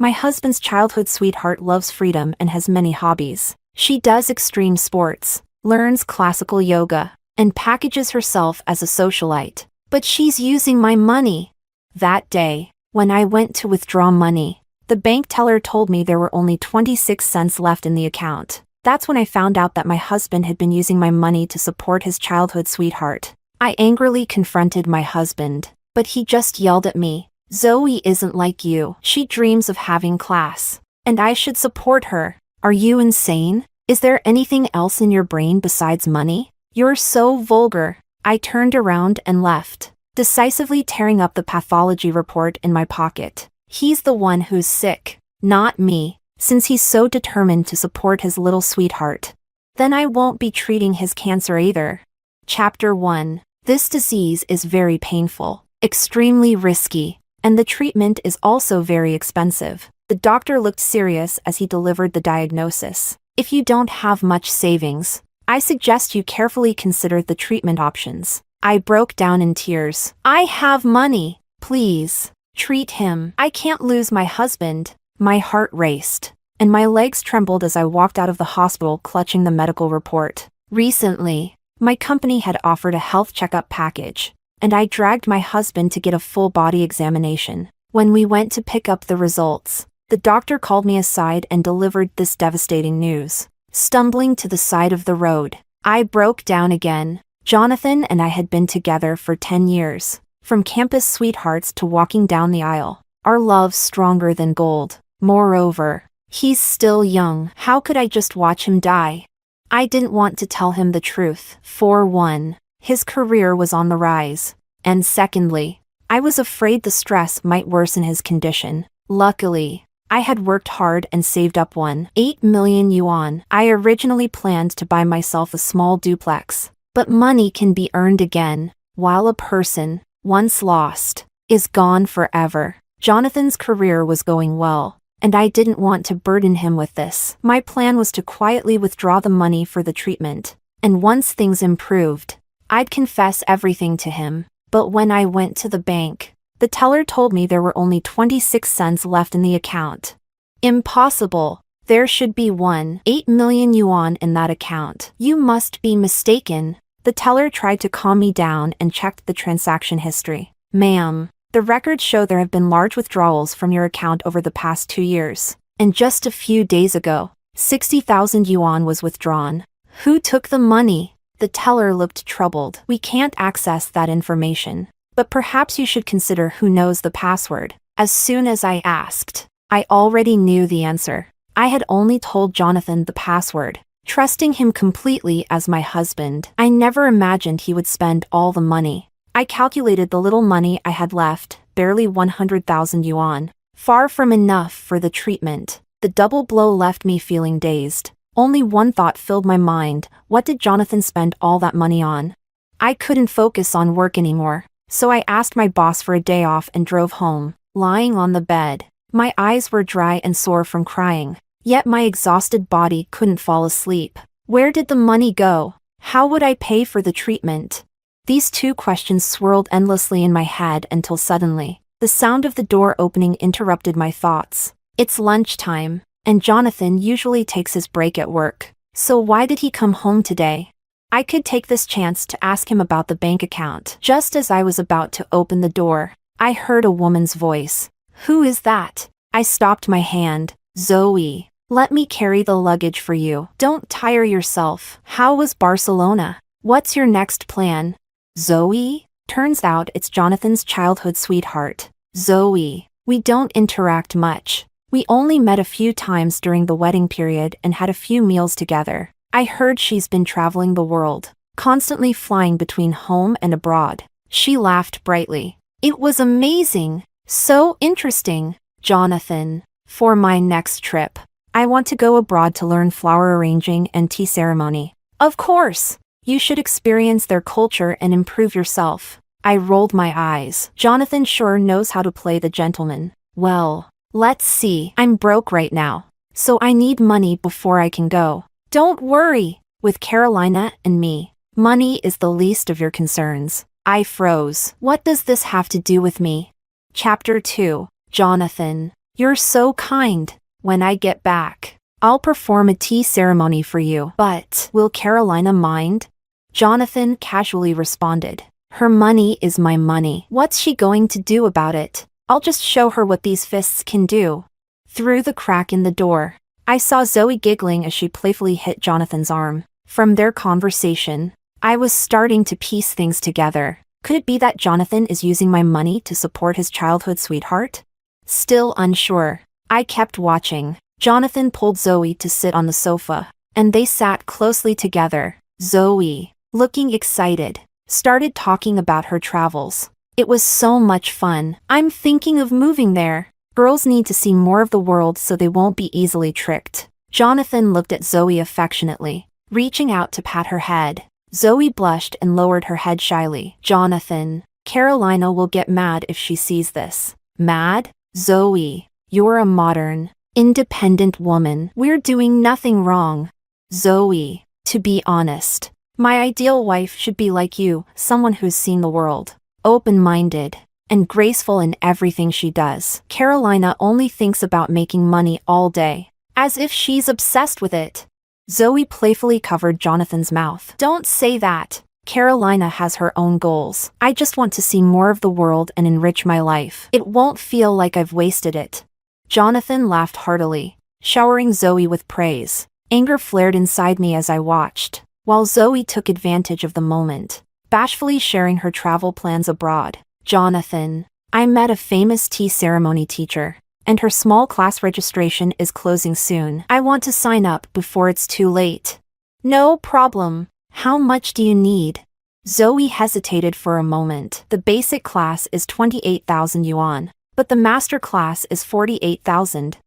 My husband's childhood sweetheart loves freedom and has many hobbies. She does extreme sports, learns classical yoga, and packages herself as a socialite. But she's using my money. That day, when I went to withdraw money, the bank teller told me there were only 26 cents left in the account. That's when I found out that my husband had been using my money to support his childhood sweetheart. I angrily confronted my husband, but he just yelled at me. Zoe isn't like you. She dreams of having class. And I should support her. Are you insane? Is there anything else in your brain besides money? You're so vulgar. I turned around and left, decisively tearing up the pathology report in my pocket. He's the one who's sick, not me, since he's so determined to support his little sweetheart. Then I won't be treating his cancer either. Chapter 1. This disease is very painful, extremely risky, and the treatment is also very expensive. The doctor looked serious as he delivered the diagnosis. If you don't have much savings, I suggest you carefully consider the treatment options. I broke down in tears. I have money. Please, treat him. I can't lose my husband. My heart raced, and my legs trembled as I walked out of the hospital clutching the medical report. Recently, my company had offered a health checkup package, and I dragged my husband to get a full body examination. When we went to pick up the results, the doctor called me aside and delivered this devastating news. Stumbling to the side of the road, I broke down again. Jonathan and I had been together for 10 years. From campus sweethearts to walking down the aisle. Our love's stronger than gold. Moreover, he's still young. How could I just watch him die? I didn't want to tell him the truth. For one, his career was on the rise. And secondly, I was afraid the stress might worsen his condition. Luckily, I had worked hard and saved up 8 million yuan. I originally planned to buy myself a small duplex. But money can be earned again, while a person, once lost, is gone forever. Jonathan's career was going well, and I didn't want to burden him with this. My plan was to quietly withdraw the money for the treatment, and once things improved, I'd confess everything to him. But when I went to the bank, the teller told me there were only 26 cents left in the account. Impossible. There should be 8 million yuan in that account. You must be mistaken. The teller tried to calm me down and checked the transaction history. Ma'am, the records show there have been large withdrawals from your account over the past 2 years. And just a few days ago, 60,000 yuan was withdrawn. Who took the money? The teller looked troubled. We can't access that information. But perhaps you should consider who knows the password. As soon as I asked, I already knew the answer. I had only told Jonathan the password, trusting him completely as my husband. I never imagined he would spend all the money. I calculated the little money I had left, barely 100,000 yuan. Far from enough for the treatment. The double blow left me feeling dazed. Only one thought filled my mind. What did Jonathan spend all that money on? I couldn't focus on work anymore, so I asked my boss for a day off and drove home. Lying on the bed, my eyes were dry and sore from crying. Yet my exhausted body couldn't fall asleep. Where did the money go? How would I pay for the treatment? These two questions swirled endlessly in my head until suddenly, the sound of the door opening interrupted my thoughts. It's lunchtime, and Jonathan usually takes his break at work. So why did he come home today? I could take this chance to ask him about the bank account. Just as I was about to open the door, I heard a woman's voice. Who is that? I stopped my hand. Zoe. Let me carry the luggage for you. Don't tire yourself. How was Barcelona? What's your next plan? Zoe? Turns out it's Jonathan's childhood sweetheart. Zoe. We don't interact much. We only met a few times during the wedding period and had a few meals together. I heard she's been traveling the world, constantly flying between home and abroad. She laughed brightly. It was amazing. So interesting. Jonathan. For my next trip, I want to go abroad to learn flower arranging and tea ceremony. Of course! You should experience their culture and improve yourself. I rolled my eyes. Jonathan sure knows how to play the gentleman. Well, let's see. I'm broke right now, so I need money before I can go. Don't worry. With Carolina and me, money is the least of your concerns. I froze. What does this have to do with me? Chapter 2. Jonathan. You're so kind. When I get back, I'll perform a tea ceremony for you. But will Carolina mind? Jonathan casually responded. Her money is my money. What's she going to do about it? I'll just show her what these fists can do. Through the crack in the door, I saw Zoe giggling as she playfully hit Jonathan's arm. From their conversation, I was starting to piece things together. Could it be that Jonathan is using my money to support his childhood sweetheart? Still unsure, I kept watching. Jonathan pulled Zoe to sit on the sofa, and they sat closely together. Zoe, looking excited, started talking about her travels. It was so much fun. I'm thinking of moving there. Girls need to see more of the world so they won't be easily tricked. Jonathan looked at Zoe affectionately, reaching out to pat her head. Zoe blushed and lowered her head shyly. Jonathan, Carolina will get mad if she sees this. Mad? Zoe, you're a modern, independent woman. We're doing nothing wrong. Zoe, to be honest, my ideal wife should be like you, someone who's seen the world. Open-minded, and graceful in everything she does. Carolina only thinks about making money all day, as if she's obsessed with it. Zoe playfully covered Jonathan's mouth. Don't say that. Carolina has her own goals. I just want to see more of the world and enrich my life. It won't feel like I've wasted it. Jonathan laughed heartily, showering Zoe with praise. Anger flared inside me as I watched, while Zoe took advantage of the moment, bashfully sharing her travel plans abroad. Jonathan, I met a famous tea ceremony teacher, and her small class registration is closing soon. I want to sign up before it's too late. No problem. How much do you need? Zoe hesitated for a moment. The basic class is 28,000 yuan, but the master class is 48,000.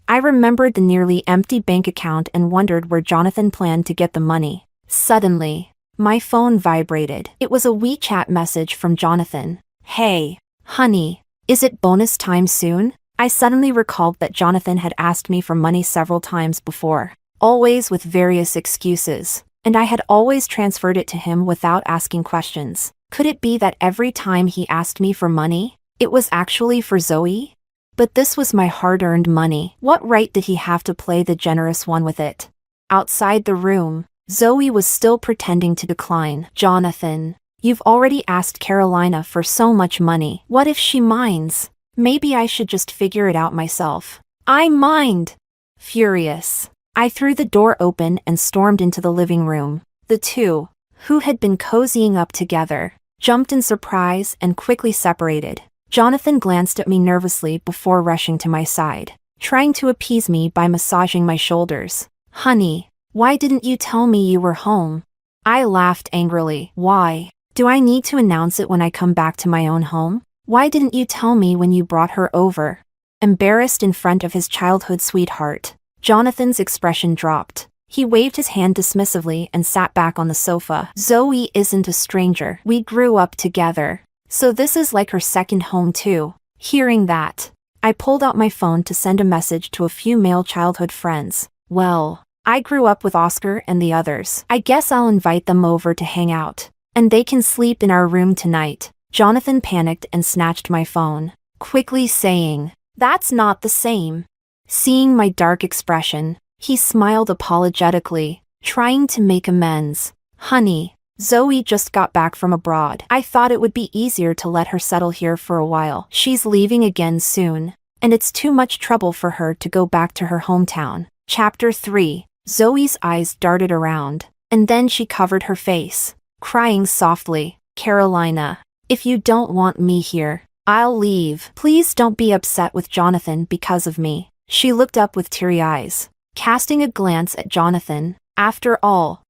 I remembered the nearly empty bank account and wondered where Jonathan planned to get the money. Suddenly, my phone vibrated. It was a WeChat message from Jonathan. Hey, honey, is it bonus time soon? I suddenly recalled that Jonathan had asked me for money several times before, always with various excuses, and I had always transferred it to him without asking questions. Could it be that every time he asked me for money, it was actually for Zoe? But this was my hard-earned money. What right did he have to play the generous one with it? Outside the room, Zoe was still pretending to decline. Jonathan, you've already asked Carolina for so much money. What if she minds? Maybe I should just figure it out myself. I mind! Furious, I threw the door open and stormed into the living room. The two, who had been cozying up together, jumped in surprise and quickly separated. Jonathan glanced at me nervously before rushing to my side, trying to appease me by massaging my shoulders. Honey, why didn't you tell me you were home? I laughed angrily. Why? Do I need to announce it when I come back to my own home? Why didn't you tell me when you brought her over? Embarrassed in front of his childhood sweetheart, Jonathan's expression dropped. He waved his hand dismissively and sat back on the sofa. Zoe isn't a stranger. We grew up together. So this is like her second home too. Hearing that, I pulled out my phone to send a message to a few male childhood friends. Well, I grew up with Oscar and the others. I guess I'll invite them over to hang out, and they can sleep in our room tonight. Jonathan panicked and snatched my phone, quickly saying, "That's not the same." Seeing my dark expression, he smiled apologetically, trying to make amends. Honey, Zoe just got back from abroad. I thought it would be easier to let her settle here for a while. She's leaving again soon, and it's too much trouble for her to go back to her hometown. Chapter 3. Zoe's eyes darted around, and then she covered her face, crying softly. Carolina, if you don't want me here, I'll leave. Please don't be upset with Jonathan because of me. She looked up with teary eyes, casting a glance at Jonathan. After all,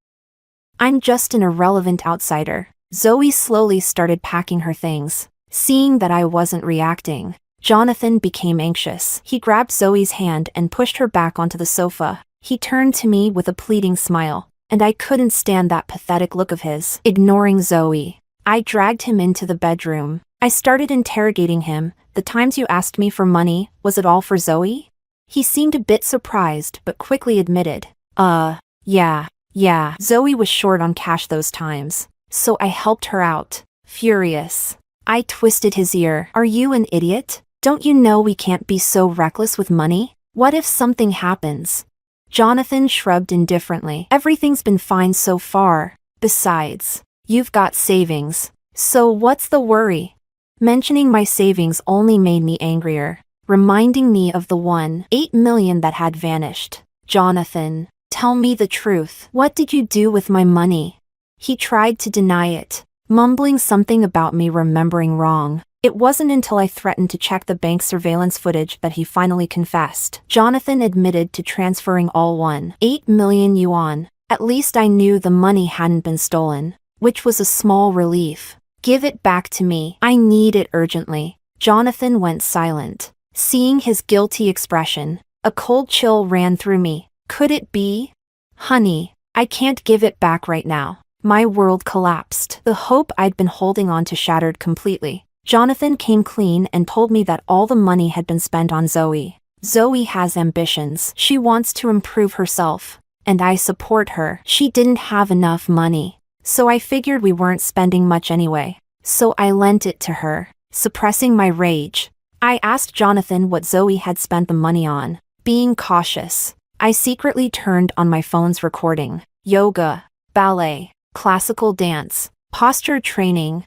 I'm just an irrelevant outsider. Zoe slowly started packing her things. Seeing that I wasn't reacting, Jonathan became anxious. He grabbed Zoe's hand and pushed her back onto the sofa. He turned to me with a pleading smile, and I couldn't stand that pathetic look of his. Ignoring Zoe, I dragged him into the bedroom. I started interrogating him. The times you asked me for money, was it all for Zoe? He seemed a bit surprised but quickly admitted, yeah. Zoe was short on cash those times, so I helped her out. Furious, I twisted his ear. Are you an idiot? Don't you know we can't be so reckless with money? What if something happens? Jonathan shrugged indifferently. Everything's been fine so far. Besides, you've got savings. So what's the worry? Mentioning my savings only made me angrier, reminding me of the 1.8 million that had vanished. Jonathan, tell me the truth. What did you do with my money? He tried to deny it, mumbling something about me remembering wrong. It wasn't until I threatened to check the bank surveillance footage that he finally confessed. Jonathan admitted to transferring all 1.8 million yuan. At least I knew the money hadn't been stolen, which was a small relief. Give it back to me. I need it urgently. Jonathan went silent. Seeing his guilty expression, a cold chill ran through me. Could it be? Honey, I can't give it back right now. My world collapsed. The hope I'd been holding on to shattered completely. Jonathan came clean and told me that all the money had been spent on Zoe. Zoe has ambitions. She wants to improve herself, and I support her. She didn't have enough money, so I figured we weren't spending much anyway. So I lent it to her, suppressing my rage. I asked Jonathan what Zoe had spent the money on. Being cautious, I secretly turned on my phone's recording. Yoga, ballet, classical dance, posture training.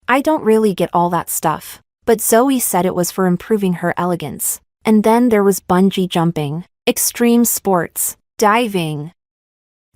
I don't really get all that stuff, but Zoe said it was for improving her elegance. And then there was bungee jumping, extreme sports, diving.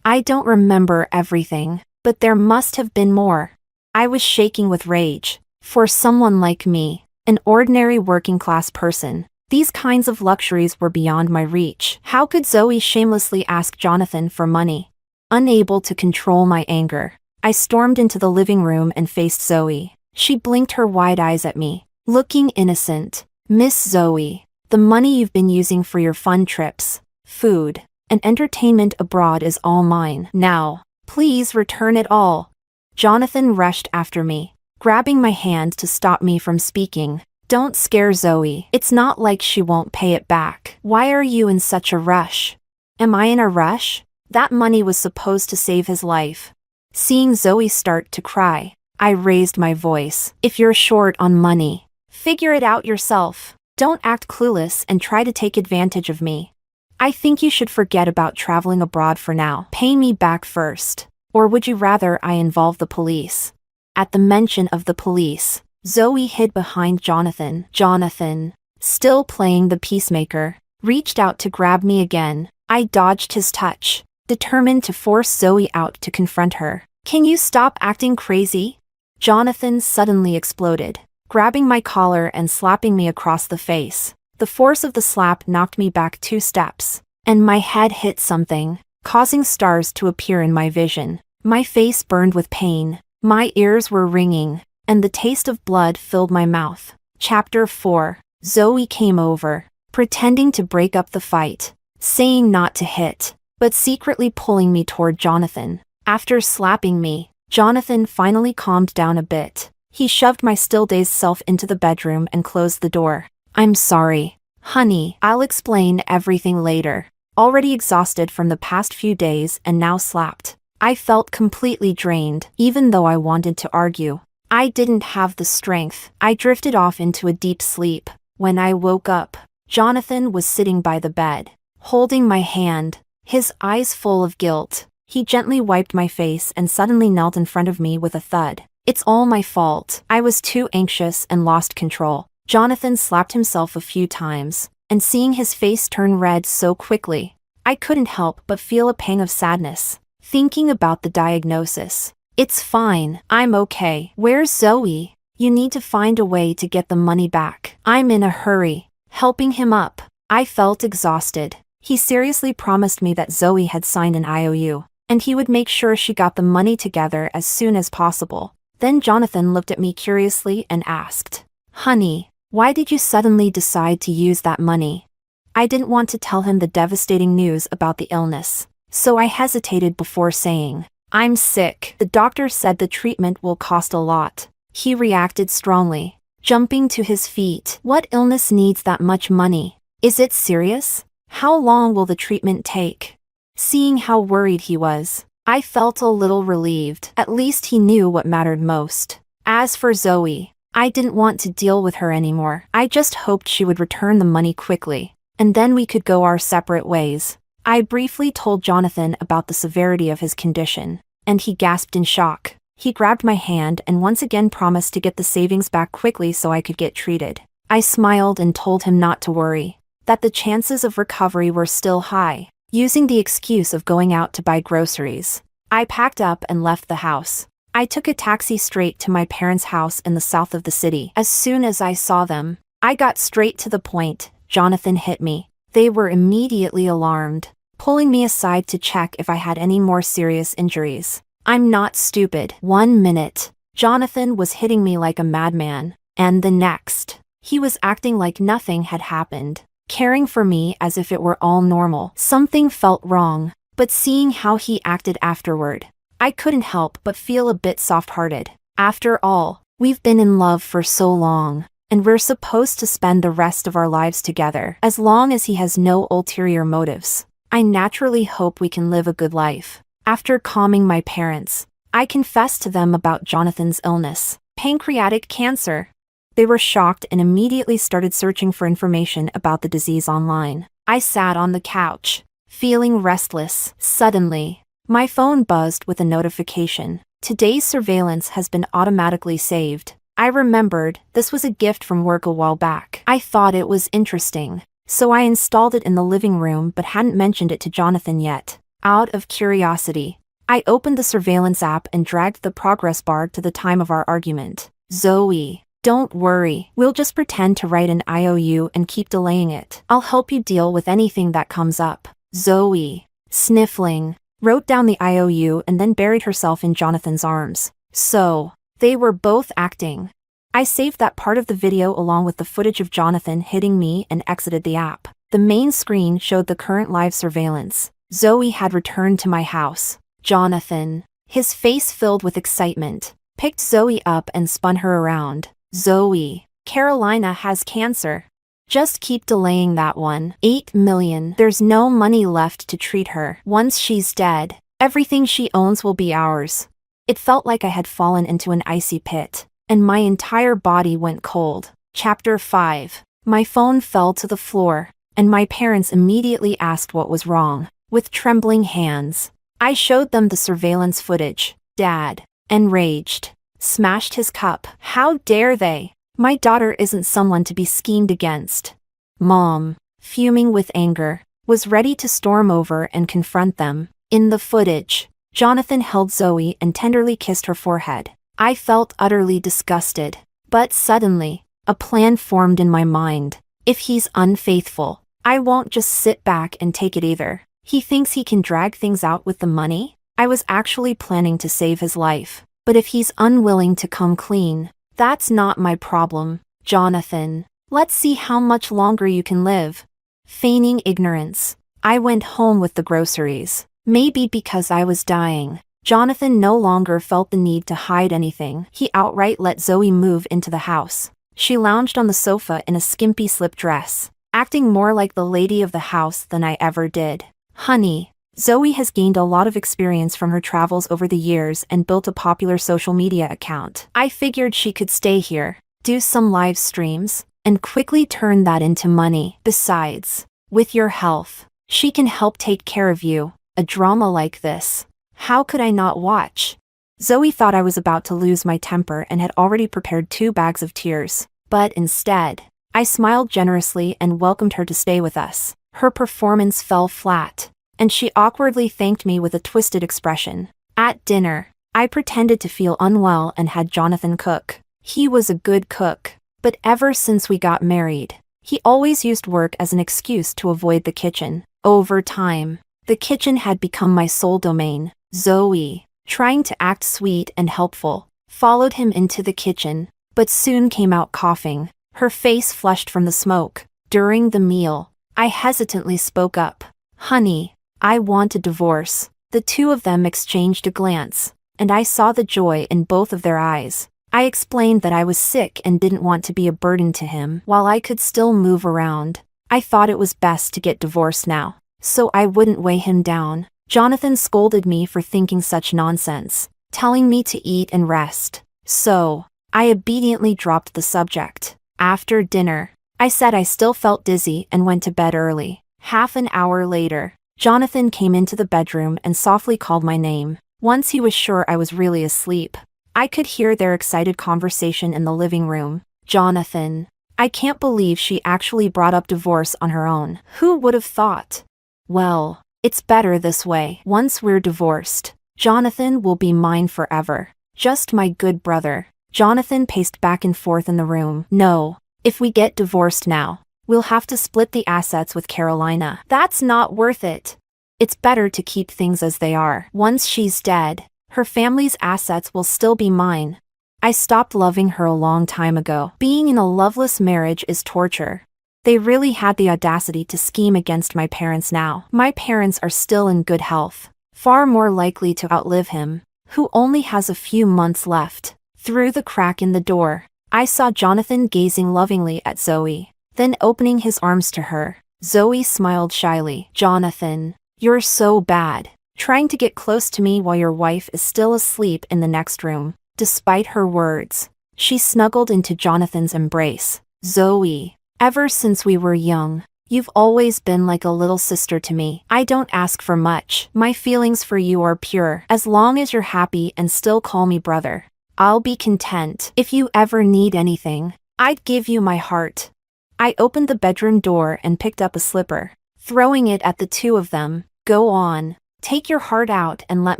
I don't remember everything, but there must have been more. I was shaking with rage. For someone like me, an ordinary working-class person, these kinds of luxuries were beyond my reach. How could Zoe shamelessly ask Jonathan for money? Unable to control my anger, I stormed into the living room and faced Zoe. She blinked her wide eyes at me, looking innocent. Miss Zoe, the money you've been using for your fun trips, food, and entertainment abroad is all mine. Now, please return it all. Jonathan rushed after me, grabbing my hand to stop me from speaking. Don't scare Zoe. It's not like she won't pay it back. Why are you in such a rush? Am I in a rush? That money was supposed to save his life. Seeing Zoe start to cry, I raised my voice. If you're short on money, figure it out yourself. Don't act clueless and try to take advantage of me. I think you should forget about traveling abroad for now. Pay me back first. Or would you rather I involve the police? At the mention of the police, Zoe hid behind Jonathan. Jonathan, still playing the peacemaker, reached out to grab me again. I dodged his touch, determined to force Zoe out to confront her. Can you stop acting crazy? Jonathan suddenly exploded, grabbing my collar and slapping me across the face. The force of the slap knocked me back 2 steps, and my head hit something, causing stars to appear in my vision. My face burned with pain, my ears were ringing, and the taste of blood filled my mouth. Chapter 4. Zoe came over, pretending to break up the fight, saying not to hit, but secretly pulling me toward Jonathan. After slapping me, Jonathan finally calmed down a bit. He shoved my still-dazed self into the bedroom and closed the door. I'm sorry, honey. I'll explain everything later. Already exhausted from the past few days and now slapped, I felt completely drained, even though I wanted to argue. I didn't have the strength. I drifted off into a deep sleep. When I woke up, Jonathan was sitting by the bed, holding my hand, his eyes full of guilt. He gently wiped my face and suddenly knelt in front of me with a thud. It's all my fault. I was too anxious and lost control. Jonathan slapped himself a few times, and seeing his face turn red so quickly, I couldn't help but feel a pang of sadness, thinking about the diagnosis. It's fine. I'm okay. Where's Zoe? You need to find a way to get the money back. I'm in a hurry. Helping him up, I felt exhausted. He seriously promised me that Zoe had signed an IOU, and he would make sure she got the money together as soon as possible. Then Jonathan looked at me curiously and asked, Honey, why did you suddenly decide to use that money? I didn't want to tell him the devastating news about the illness, so I hesitated before saying, I'm sick. The doctor said the treatment will cost a lot. He reacted strongly, jumping to his feet. What illness needs that much money? Is it serious? How long will the treatment take? Seeing how worried he was, I felt a little relieved. At least he knew what mattered most. As for Zoe, I didn't want to deal with her anymore. I just hoped she would return the money quickly, and then we could go our separate ways. I briefly told Jonathan about the severity of his condition, and he gasped in shock. He grabbed my hand and once again promised to get the savings back quickly so I could get treated. I smiled and told him not to worry, that the chances of recovery were still high. Using the excuse of going out to buy groceries, I packed up and left the house. I took a taxi straight to my parents' house in the south of the city. As soon as I saw them, I got straight to the point. Jonathan hit me. They were immediately alarmed, pulling me aside to check if I had any more serious injuries. I'm not stupid. 1 minute, Jonathan was hitting me like a madman, and the next, he was acting like nothing had happened, caring for me as if it were all normal. Something felt wrong, but seeing how he acted afterward, I couldn't help but feel a bit soft-hearted. After all, we've been in love for so long, and we're supposed to spend the rest of our lives together. As long as he has no ulterior motives, I naturally hope we can live a good life. After calming my parents, I confessed to them about Jonathan's illness, pancreatic cancer. They were shocked and immediately started searching for information about the disease online. I sat on the couch, feeling restless. Suddenly, my phone buzzed with a notification. Today's surveillance has been automatically saved. I remembered this was a gift from work a while back. I thought it was interesting, so I installed it in the living room but hadn't mentioned it to Jonathan yet. Out of curiosity, I opened the surveillance app and dragged the progress bar to the time of our argument. Zoe, don't worry. We'll just pretend to write an IOU and keep delaying it. I'll help you deal with anything that comes up. Zoe, sniffling, wrote down the IOU and then buried herself in Jonathan's arms. So, they were both acting. I saved that part of the video along with the footage of Jonathan hitting me and exited the app. The main screen showed the current live surveillance. Zoe had returned to my house. Jonathan, his face filled with excitement, picked Zoe up and spun her around. Zoe, Carolina has cancer. Just keep delaying that one. 8 million. There's no money left to treat her. Once she's dead, everything she owns will be ours. It felt like I had fallen into an icy pit, and my entire body went cold. Chapter 5. My phone fell to the floor, and my parents immediately asked what was wrong. With trembling hands, I showed them the surveillance footage. Dad, enraged, smashed his cup. How dare they? My daughter isn't someone to be schemed against. Mom, fuming with anger, was ready to storm over and confront them. In the footage, Jonathan held Zoe and tenderly kissed her forehead. I felt utterly disgusted, but suddenly, a plan formed in my mind. If he's unfaithful, I won't just sit back and take it either. He thinks he can drag things out with the money? I was actually planning to save his life. But if he's unwilling to come clean, that's not my problem. Jonathan, let's see how much longer you can live. Feigning ignorance, I went home with the groceries. Maybe because I was dying, Jonathan no longer felt the need to hide anything. He outright let Zoe move into the house. She lounged on the sofa in a skimpy slip dress, acting more like the lady of the house than I ever did. Honey, Zoe has gained a lot of experience from her travels over the years and built a popular social media account. I figured she could stay here, do some live streams, and quickly turn that into money. Besides, with your health, she can help take care of you. A drama like this, how could I not watch? Zoe thought I was about to lose my temper and had already prepared 2 bags of tears. But instead, I smiled generously and welcomed her to stay with us. Her performance fell flat, and she awkwardly thanked me with a twisted expression. At dinner, I pretended to feel unwell and had Jonathan cook. He was a good cook, but ever since we got married, he always used work as an excuse to avoid the kitchen. Over time, the kitchen had become my sole domain. Zoe, trying to act sweet and helpful, followed him into the kitchen, but soon came out coughing, her face flushed from the smoke. During the meal, I hesitantly spoke up. Honey, I want a divorce. The two of them exchanged a glance, and I saw the joy in both of their eyes. I explained that I was sick and didn't want to be a burden to him while I could still move around. I thought it was best to get divorced now, so I wouldn't weigh him down. Jonathan scolded me for thinking such nonsense, telling me to eat and rest. So, I obediently dropped the subject. After dinner, I said I still felt dizzy and went to bed early. Half an hour later, Jonathan came into the bedroom and softly called my name. Once he was sure I was really asleep, I could hear their excited conversation in the living room. Jonathan. I can't believe she actually brought up divorce on her own. Who would have thought? Well, it's better this way. Once we're divorced, Jonathan will be mine forever. Just my good brother. Jonathan paced back and forth in the room. No, if we get divorced now, we'll have to split the assets with Carolina. That's not worth it. It's better to keep things as they are. Once she's dead, her family's assets will still be mine. I stopped loving her a long time ago. Being in a loveless marriage is torture. They really had the audacity to scheme against my parents now. My parents are still in good health, far more likely to outlive him, who only has a few months left. Through the crack in the door, I saw Jonathan gazing lovingly at Zoe, then opening his arms to her. Zoe smiled shyly. Jonathan, you're so bad, trying to get close to me while your wife is still asleep in the next room. Despite her words, she snuggled into Jonathan's embrace. Zoe, ever since we were young, you've always been like a little sister to me. I don't ask for much. My feelings for you are pure. As long as you're happy and still call me brother, I'll be content. If you ever need anything, I'd give you my heart. I opened the bedroom door and picked up a slipper, throwing it at the two of them. Go on, take your heart out and let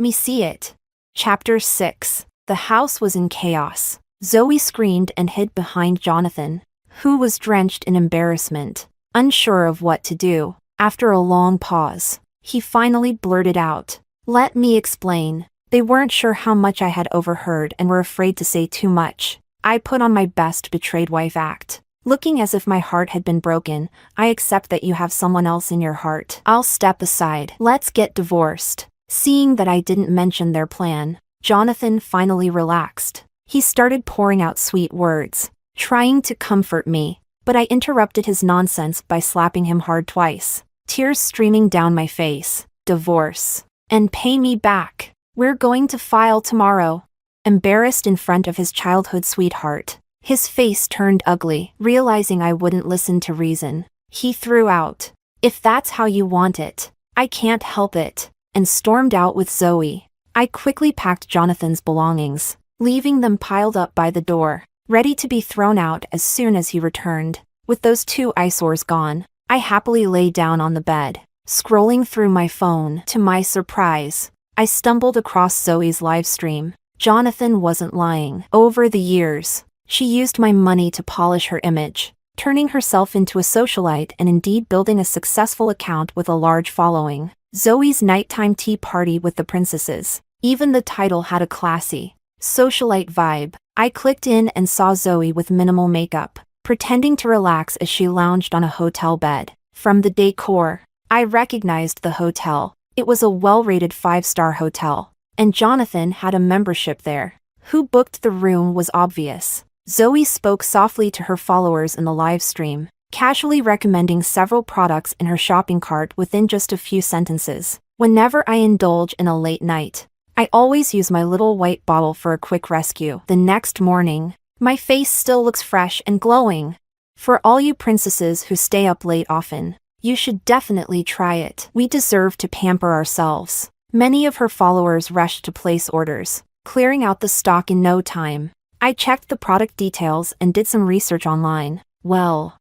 me see it. Chapter 6. The house was in chaos. Zoe screamed and hid behind Jonathan, who was drenched in embarrassment, unsure of what to do. After a long pause, he finally blurted out, "Let me explain." They weren't sure how much I had overheard and were afraid to say too much. I put on my best betrayed wife act. Looking as if my heart had been broken, I accept that you have someone else in your heart. I'll step aside. Let's get divorced. Seeing that I didn't mention their plan, Jonathan finally relaxed. He started pouring out sweet words, trying to comfort me, but I interrupted his nonsense by slapping him hard twice, tears streaming down my face. Divorce. And pay me back. We're going to file tomorrow. Embarrassed in front of his childhood sweetheart, his face turned ugly. Realizing I wouldn't listen to reason, he threw out, "If that's how you want it, I can't help it," and stormed out with Zoe. I quickly packed Jonathan's belongings, leaving them piled up by the door, ready to be thrown out as soon as he returned. With those two eyesores gone, I happily lay down on the bed, scrolling through my phone. To my surprise, I stumbled across Zoe's live stream. Jonathan wasn't lying. Over the years, she used my money to polish her image, turning herself into a socialite and indeed building a successful account with a large following. Zoe's nighttime tea party with the princesses. Even the title had a classy, socialite vibe. I clicked in and saw Zoe with minimal makeup, pretending to relax as she lounged on a hotel bed. From the decor, I recognized the hotel. It was a well-rated 5-star hotel, and Jonathan had a membership there. Who booked the room was obvious. Zoe spoke softly to her followers in the live stream, casually recommending several products in her shopping cart within just a few sentences. Whenever I indulge in a late night, I always use my little white bottle for a quick rescue. The next morning, my face still looks fresh and glowing. For all you princesses who stay up late often, you should definitely try it. We deserve to pamper ourselves. Many of her followers rushed to place orders, clearing out the stock in no time. I checked the product details and did some research online. Well,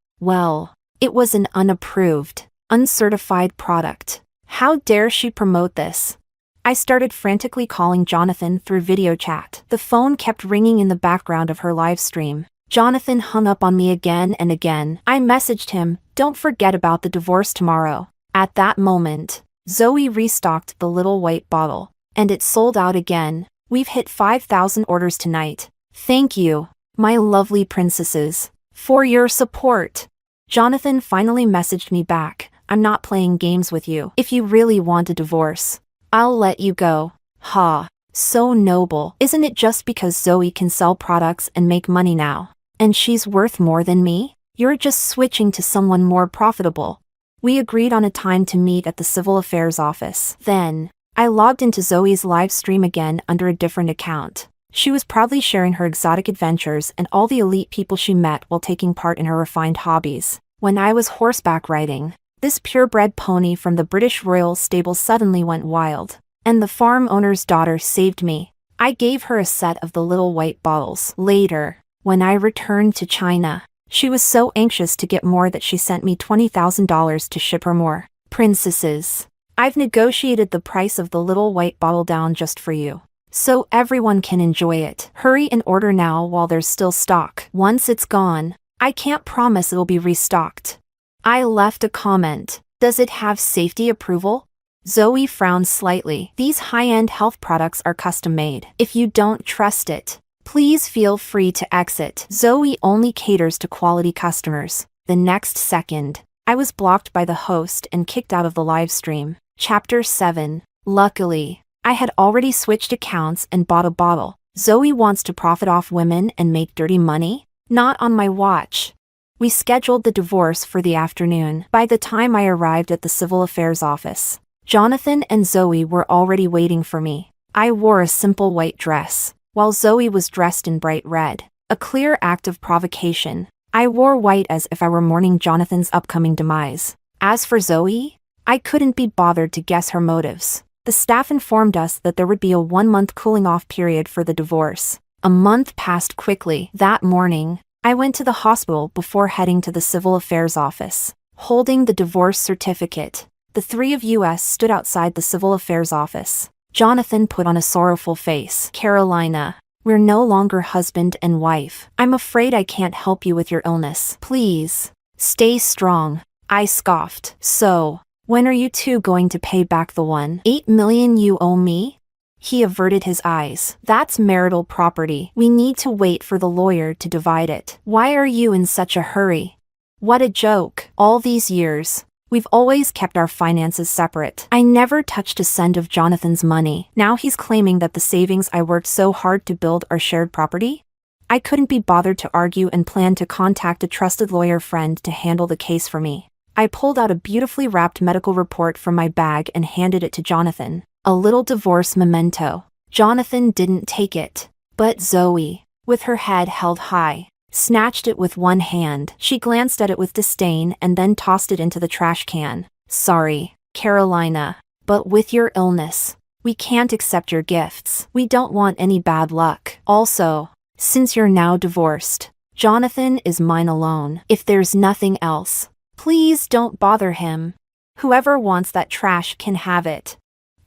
it was an unapproved, uncertified product. How dare she promote this? I started frantically calling Jonathan through video chat. The phone kept ringing in the background of her live stream. Jonathan hung up on me again and again. I messaged him, "Don't forget about the divorce tomorrow." At that moment, Zoe restocked the little white bottle, and it sold out again. We've hit 5,000 orders tonight. Thank you, my lovely princesses, for your support. Jonathan finally messaged me back, "I'm not playing games with you. If you really want a divorce, I'll let you go." Ha, so noble. Isn't it just because Zoe can sell products and make money now, and she's worth more than me? You're just switching to someone more profitable. We agreed on a time to meet at the Civil Affairs office. Then, I logged into Zoe's live stream again under a different account. She was proudly sharing her exotic adventures and all the elite people she met while taking part in her refined hobbies. When I was horseback riding, this purebred pony from the British Royal stable suddenly went wild, and the farm owner's daughter saved me. I gave her a set of the little white bottles. Later, when I returned to China, she was so anxious to get more that she sent me $20,000 to ship her more princesses. I've negotiated the price of the little white bottle down just for you, so everyone can enjoy it. Hurry and order now while there's still stock. Once it's gone, I can't promise it'll be restocked. I left a comment. Does it have safety approval? Zoe frowned slightly. These high-end health products are custom-made. If you don't trust it, please feel free to exit. Zoe only caters to quality customers. The next second, I was blocked by the host and kicked out of the live stream. Chapter 7. Luckily, I had already switched accounts and bought a bottle. Zoe wants to profit off women and make dirty money? Not on my watch. We scheduled the divorce for the afternoon. By the time I arrived at the Civil Affairs office, Jonathan and Zoe were already waiting for me. I wore a simple white dress, while Zoe was dressed in bright red, a clear act of provocation. I wore white as if I were mourning Jonathan's upcoming demise. As for Zoe, I couldn't be bothered to guess her motives. The staff informed us that there would be a 1-month cooling-off period for the divorce. A month passed quickly. That morning, I went to the hospital before heading to the Civil Affairs office. Holding the divorce certificate, the three of us stood outside the Civil Affairs office. Jonathan put on a sorrowful face. Carolina, we're no longer husband and wife. I'm afraid I can't help you with your illness. Please, stay strong. I scoffed. So, when are you two going to pay back the $1.8 million you owe me? He averted his eyes. That's marital property. We need to wait for the lawyer to divide it. Why are you in such a hurry? What a joke. All these years, we've always kept our finances separate. I never touched a cent of Jonathan's money. Now he's claiming that the savings I worked so hard to build are shared property? I couldn't be bothered to argue and planned to contact a trusted lawyer friend to handle the case for me. I pulled out a beautifully wrapped medical report from my bag and handed it to Jonathan. A little divorce memento. Jonathan didn't take it, but Zoe, with her head held high, snatched it with one hand. She glanced at it with disdain and then tossed it into the trash can. Sorry, Carolina, but with your illness, we can't accept your gifts. We don't want any bad luck. Also, since you're now divorced, Jonathan is mine alone. If there's nothing else, please don't bother him. Whoever wants that trash can have it.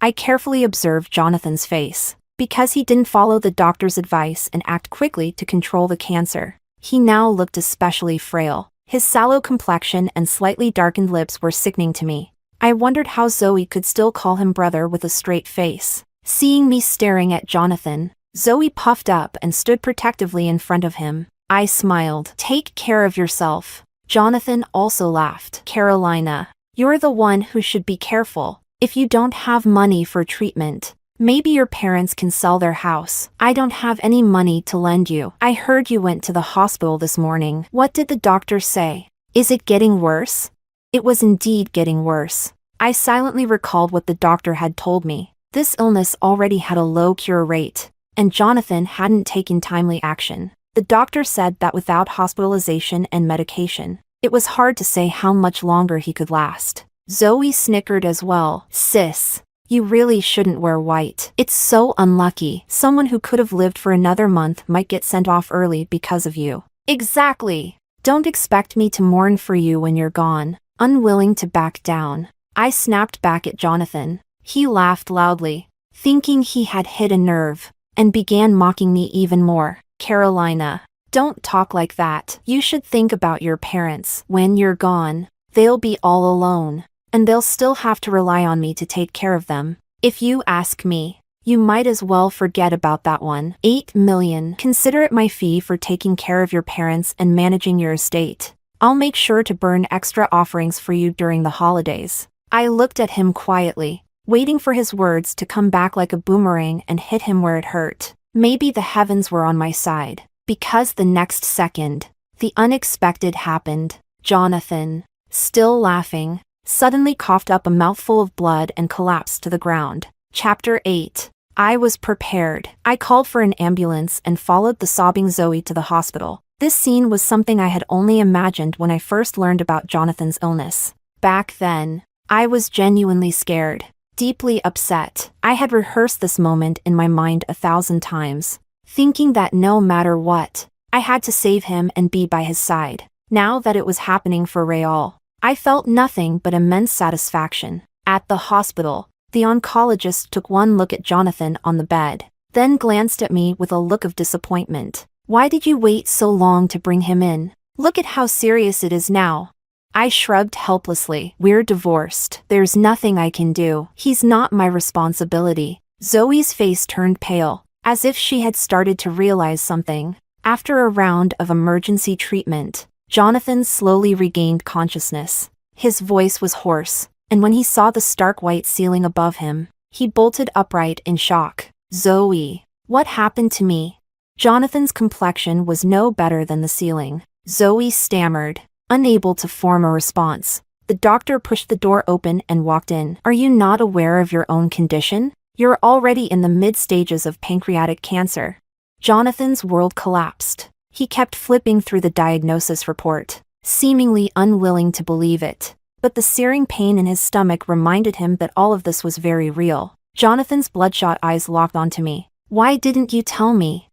I carefully observed Jonathan's face. Because he didn't follow the doctor's advice and act quickly to control the cancer, he now looked especially frail. His sallow complexion and slightly darkened lips were sickening to me. I wondered how Zoe could still call him brother with a straight face. Seeing me staring at Jonathan, Zoe puffed up and stood protectively in front of him. I smiled. Take care of yourself. Jonathan also laughed. Carolina, you're the one who should be careful. If you don't have money for treatment, maybe your parents can sell their house. I don't have any money to lend you. I heard you went to the hospital this morning. What did the doctor say? Is it getting worse? It was indeed getting worse. I silently recalled what the doctor had told me. This illness already had a low cure rate, and Jonathan hadn't taken timely action. The doctor said that without hospitalization and medication, it was hard to say how much longer he could last. Zoe snickered as well. Sis, you really shouldn't wear white. It's so unlucky. Someone who could have lived for another month might get sent off early because of you. Exactly. Don't expect me to mourn for you when you're gone. Unwilling to back down, I snapped back at Jonathan. He laughed loudly, thinking he had hit a nerve, and began mocking me even more. Carolina, don't talk like that. You should think about your parents. When you're gone, they'll be all alone, and they'll still have to rely on me to take care of them. If you ask me, you might as well forget about that $1.8 million. Consider it my fee for taking care of your parents and managing your estate. I'll make sure to burn extra offerings for you during the holidays. I looked at him quietly, waiting for his words to come back like a boomerang and hit him where it hurt. Maybe the heavens were on my side, because the next second, the unexpected happened. Jonathan, still laughing, suddenly coughed up a mouthful of blood and collapsed to the ground. Chapter 8. I was prepared. I called for an ambulance and followed the sobbing Zoe to the hospital. This scene was something I had only imagined when I first learned about Jonathan's illness. Back then, I was genuinely scared, deeply upset. I had rehearsed this moment in my mind 1,000 times, thinking that no matter what, I had to save him and be by his side. Now that it was happening for Raoul, I felt nothing but immense satisfaction. At the hospital, the oncologist took one look at Jonathan on the bed, then glanced at me with a look of disappointment. "Why did you wait so long to bring him in? Look at how serious it is now." I shrugged helplessly. "We're divorced. There's nothing I can do. He's not my responsibility." Zoe's face turned pale, as if she had started to realize something. After a round of emergency treatment, Jonathan slowly regained consciousness. His voice was hoarse, and when he saw the stark white ceiling above him, he bolted upright in shock. "Zoe, what happened to me?" Jonathan's complexion was no better than the ceiling. Zoe stammered, unable to form a response. The doctor pushed the door open and walked in. "Are you not aware of your own condition? You're already in the mid-stages of pancreatic cancer." Jonathan's world collapsed. He kept flipping through the diagnosis report, seemingly unwilling to believe it. But the searing pain in his stomach reminded him that all of this was very real. Jonathan's bloodshot eyes locked onto me. "Why didn't you tell me?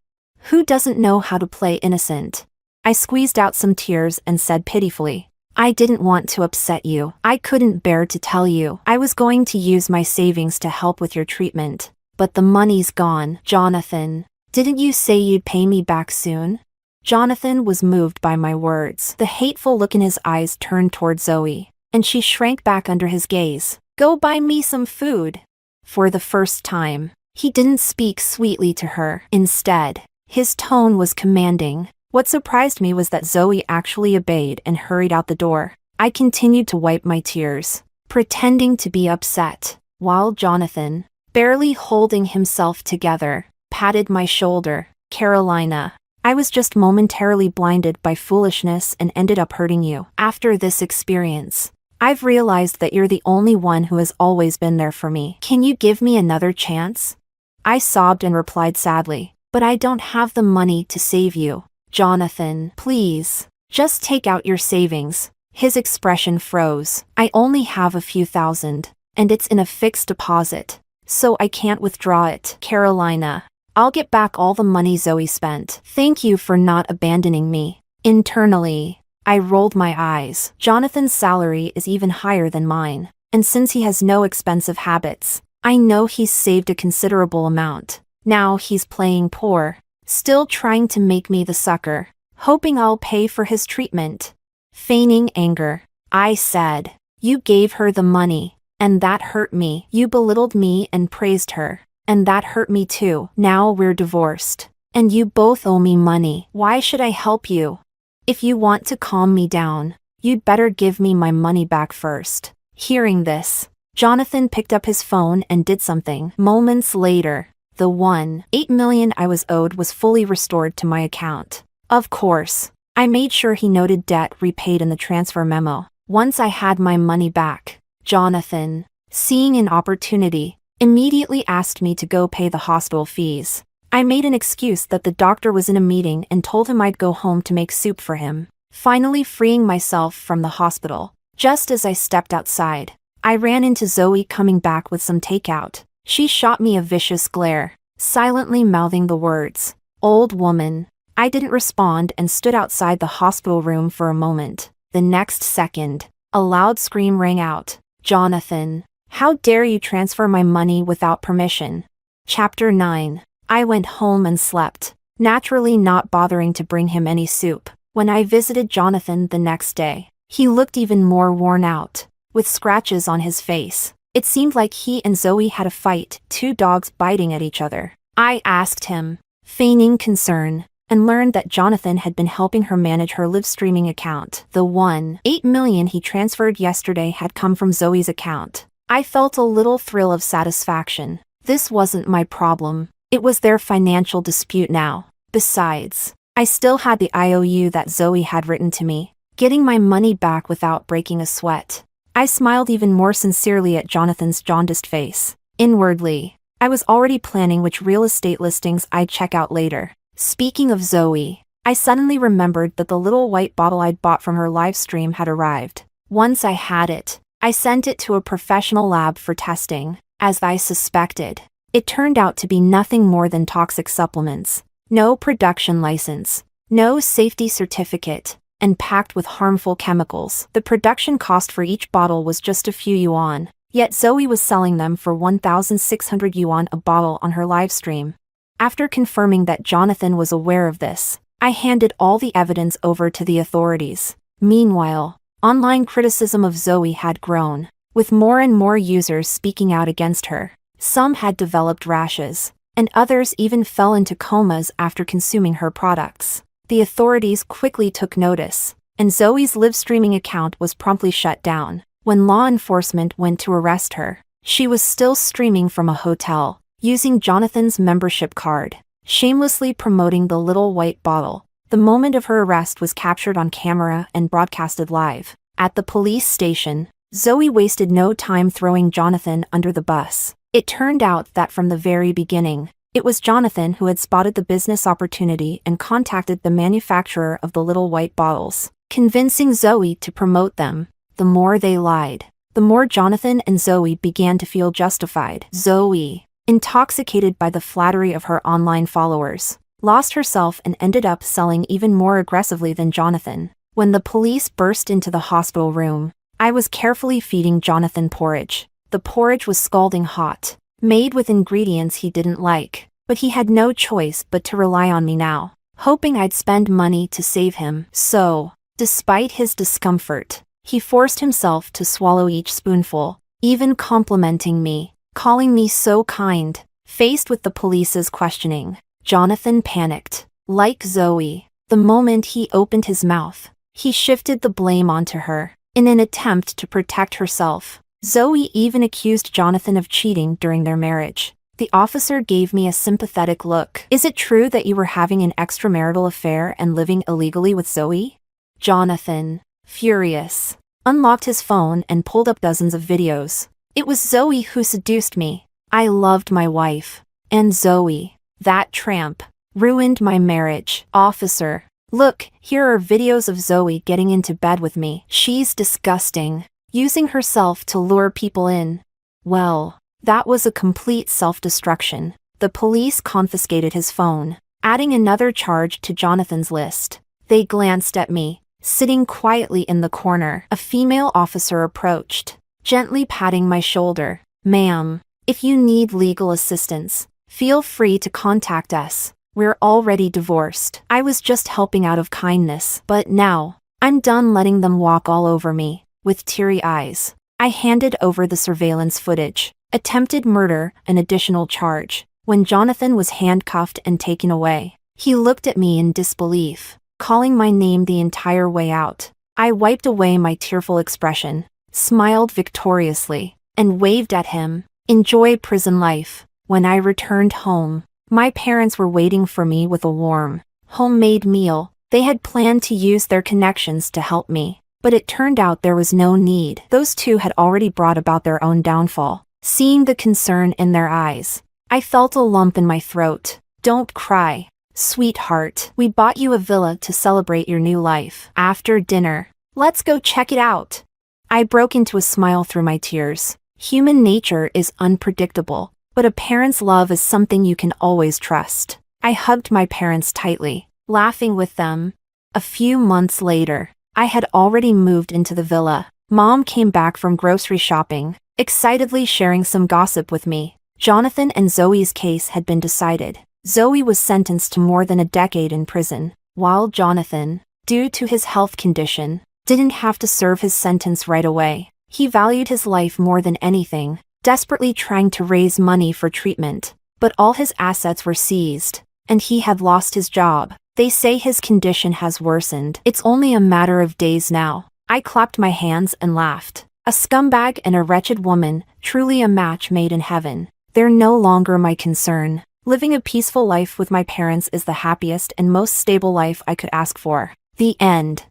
Who doesn't know how to play innocent?" I squeezed out some tears and said pitifully, "I didn't want to upset you. I couldn't bear to tell you. I was going to use my savings to help with your treatment. But the money's gone." "Jonathan, didn't you say you'd pay me back soon?" Jonathan was moved by my words. The hateful look in his eyes turned toward Zoe, and she shrank back under his gaze. "Go buy me some food." For the first time, he didn't speak sweetly to her. Instead, his tone was commanding. What surprised me was that Zoe actually obeyed and hurried out the door. I continued to wipe my tears, pretending to be upset, while Jonathan, barely holding himself together, patted my shoulder. "Carolina, I was just momentarily blinded by foolishness and ended up hurting you. After this experience, I've realized that you're the only one who has always been there for me. Can you give me another chance?" I sobbed and replied sadly, "But I don't have the money to save you." "Jonathan, please, just take out your savings." His expression froze. "I only have a few thousand, and it's in a fixed deposit, so I can't withdraw it." "Carolina, I'll get back all the money Zoe spent. Thank you for not abandoning me." Internally, I rolled my eyes. Jonathan's salary is even higher than mine, and since he has no expensive habits, I know he's saved a considerable amount. Now he's playing poor, still trying to make me the sucker, hoping I'll pay for his treatment. Feigning anger, I said, "You gave her the money, and that hurt me. You belittled me and praised her, and that hurt me too. Now we're divorced, and you both owe me money. Why should I help you? If you want to calm me down, you'd better give me my money back first." Hearing this, Jonathan picked up his phone and did something. Moments later, the $1.8 million I was owed was fully restored to my account. Of course, I made sure he noted debt repaid in the transfer memo. Once I had my money back, Jonathan, seeing an opportunity, immediately asked me to go pay the hospital fees. I made an excuse that the doctor was in a meeting and told him I'd go home to make soup for him, finally freeing myself from the hospital. Just as I stepped outside, I ran into Zoe coming back with some takeout. She shot me a vicious glare, silently mouthing the words, "Old woman." I didn't respond and stood outside the hospital room for a moment. The next second, a loud scream rang out. "Jonathan, how dare you transfer my money without permission?" Chapter 9. I went home and slept, naturally not bothering to bring him any soup. When I visited Jonathan the next day, he looked even more worn out, with scratches on his face. It seemed like he and Zoe had a fight, two dogs biting at each other. I asked him, feigning concern, and learned that Jonathan had been helping her manage her live streaming account. The $1.8 million he transferred yesterday had come from Zoe's account. I felt a little thrill of satisfaction. This wasn't my problem. It was their financial dispute now. Besides, I still had the IOU that Zoe had written to me, getting my money back without breaking a sweat. I smiled even more sincerely at Jonathan's jaundiced face. Inwardly, I was already planning which real estate listings I'd check out later. Speaking of Zoe, I suddenly remembered that the little white bottle I'd bought from her live stream had arrived. Once I had it, I sent it to a professional lab for testing, as I suspected. It turned out to be nothing more than toxic supplements. No production license, no safety certificate, and packed with harmful chemicals. The production cost for each bottle was just a few yuan, yet Zoe was selling them for 1,600 yuan a bottle on her live stream. After confirming that Jonathan was aware of this, I handed all the evidence over to the authorities. Meanwhile, online criticism of Zoe had grown, with more and more users speaking out against her. Some had developed rashes, and others even fell into comas after consuming her products. The authorities quickly took notice, and Zoe's live streaming account was promptly shut down. When law enforcement went to arrest her, she was still streaming from a hotel, using Jonathan's membership card, shamelessly promoting the little white bottle. The moment of her arrest was captured on camera and broadcasted live. At the police station, Zoe wasted no time throwing Jonathan under the bus. It turned out that from the very beginning, it was Jonathan who had spotted the business opportunity and contacted the manufacturer of the little white bottles, convincing Zoe to promote them. The more they lied, the more Jonathan and Zoe began to feel justified. Zoe, intoxicated by the flattery of her online followers, lost herself and ended up selling even more aggressively than Jonathan. When the police burst into the hospital room, I was carefully feeding Jonathan porridge. The porridge was scalding hot, made with ingredients he didn't like, but he had no choice but to rely on me now, hoping I'd spend money to save him. So, despite his discomfort, he forced himself to swallow each spoonful, even complimenting me, calling me so kind. Faced with the police's questioning, Jonathan panicked. Like Zoe, the moment he opened his mouth, he shifted the blame onto her. In an attempt to protect herself, Zoe even accused Jonathan of cheating during their marriage. The officer gave me a sympathetic look. Is it true that you were having an extramarital affair and living illegally with Zoe? Jonathan, furious, unlocked his phone and pulled up dozens of videos. It was Zoe who seduced me. I loved my wife. And Zoe, that tramp, ruined my marriage. Officer, look, here are videos of Zoe getting into bed with me. She's disgusting, using herself to lure people in. Well, that was a complete self-destruction. The police confiscated his phone, adding another charge to Jonathan's list. They glanced at me, sitting quietly in the corner. A female officer approached, gently patting my shoulder. Ma'am, if you need legal assistance, feel free to contact us. We're already divorced. I was just helping out of kindness. But now, I'm done letting them walk all over me. With teary eyes, I handed over the surveillance footage. Attempted murder, an additional charge. When Jonathan was handcuffed and taken away, he looked at me in disbelief, calling my name the entire way out. I wiped away my tearful expression, smiled victoriously, and waved at him. Enjoy prison life. When I returned home, my parents were waiting for me with a warm, homemade meal. They had planned to use their connections to help me, but it turned out there was no need. Those two had already brought about their own downfall. Seeing the concern in their eyes, I felt a lump in my throat. Don't cry, sweetheart. We bought you a villa to celebrate your new life. After dinner, let's go check it out. I broke into a smile through my tears. Human nature is unpredictable, but a parent's love is something you can always trust. I hugged my parents tightly, laughing with them. A few months later, I had already moved into the villa. Mom came back from grocery shopping, excitedly sharing some gossip with me. Jonathan and Zoe's case had been decided. Zoe was sentenced to more than a decade in prison, while Jonathan, due to his health condition, didn't have to serve his sentence right away. He valued his life more than anything, desperately trying to raise money for treatment. But all his assets were seized, and he had lost his job. They say his condition has worsened. It's only a matter of days now. I clapped my hands and laughed. A scumbag and a wretched woman, truly a match made in heaven. They're no longer my concern. Living a peaceful life with my parents is the happiest and most stable life I could ask for. The end.